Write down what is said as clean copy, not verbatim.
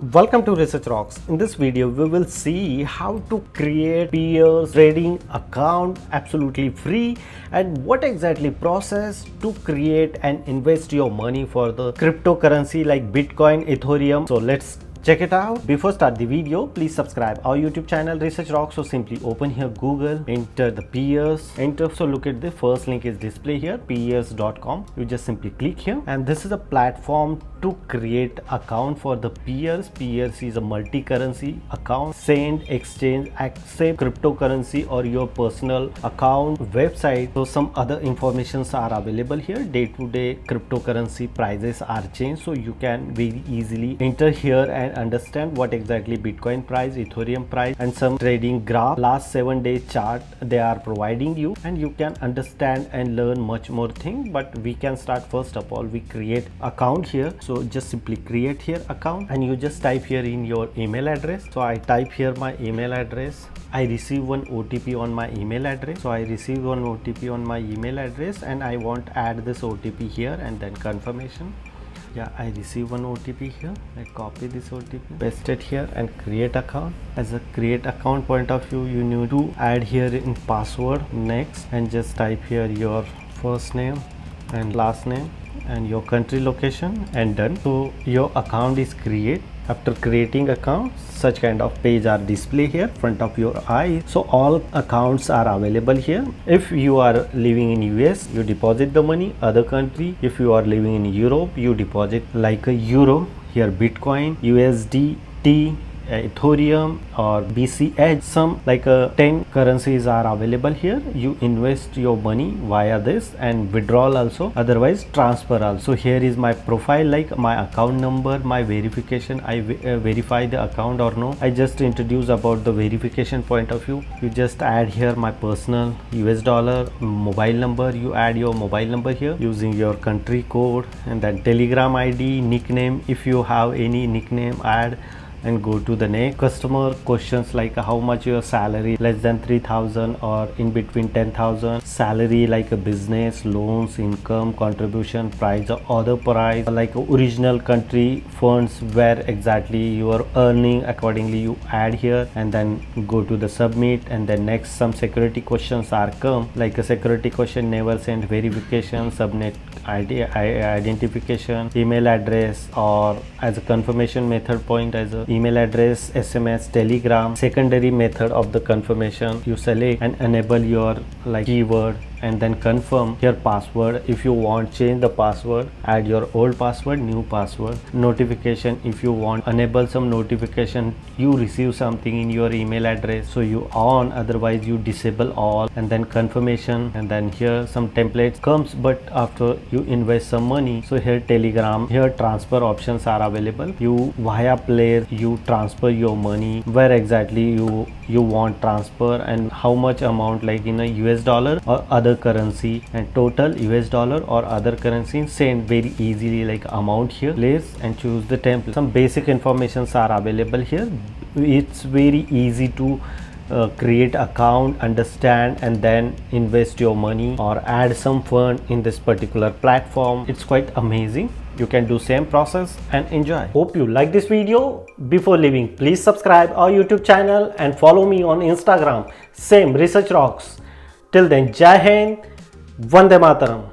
Welcome to Research Rocks. In this video, we will see how to create Payeer trading account absolutely free and what exactly process to create and invest your money for the cryptocurrency like Bitcoin, Ethereum. So let's check it out. Before start the video, please subscribe our YouTube channel Research Rocks. So simply open here Google, enter the Payeer, enter. So look at the first link is display here, payeers.com. You just simply click here and this is a platform to create account for the Payeer. Payeer is a multi-currency account, send, exchange, accept cryptocurrency or your personal account website. So some other informations are available here. Day-to-day cryptocurrency prices are changed, so you can very easily enter here and understand what exactly Bitcoin price, Ethereum price, and some trading graph, last 7-day chart they are providing you, and you can understand and learn much more thing. But we can start first of all, we create account here. So just simply create here account and you just type here in your email address. So I type here my email address. I receive one OTP on my email address. So I receive one OTP on my email address and I want to add this OTP here and then confirmation. Yeah, I receive one OTP here. I copy this OTP, paste it here and create account. As a create account point of view, you need to add here in password next and just type here your first name and last name and your country location and done. So your account is create. After creating account, such kind of page are display here front of your eye. So all accounts are available here. If you are living in US, you deposit the money. Other country, if you are living in Europe, you deposit like a euro. Here Bitcoin, USDT, Ethereum or BCH, some like 10 currencies are available here. You invest your money via this and withdrawal also, otherwise transfer also. Here is my profile, like my account number, my verification. I verify the account or no. I just introduce about the verification point of view. You just add here my personal US dollar mobile number. You add your mobile number here using your country code and then Telegram ID, nickname. If you have any nickname, add and go to the next. Customer questions like how much your salary, less than 3,000 or in between 10,000, salary like a business, loans, income, contribution, price or other price, like original country, funds, where exactly you are earning, accordingly you add here and then go to the submit. And then next some security questions are come, like a security question, never send verification, subnet ID, identification, email address, or as a confirmation method point as a email address, SMS, Telegram. Secondary method of the confirmation, you select and enable your like keyword and then confirm your password. If you want change the password, add your old password, new password. Notification, if you want enable some notification, you receive something in your email address, so you on, otherwise you disable all. And then confirmation, and then here some templates comes, but after you invest some money. So here Telegram, here transfer options are available. You via Payeer, you transfer your money where exactly you want transfer and how much amount, like in a US dollar or other currency, and total US dollar or other currency, send very easily like amount here, place and choose the template. Some basic informations are available here. It's very easy to create account, understand and then invest your money or add some fund in this particular platform. It's quite amazing. You can do same process and enjoy. Hope you like this video. Before leaving, please subscribe our YouTube channel and follow me on Instagram, same Research Rocks. Till then, Jai Hind, Vande Mataram.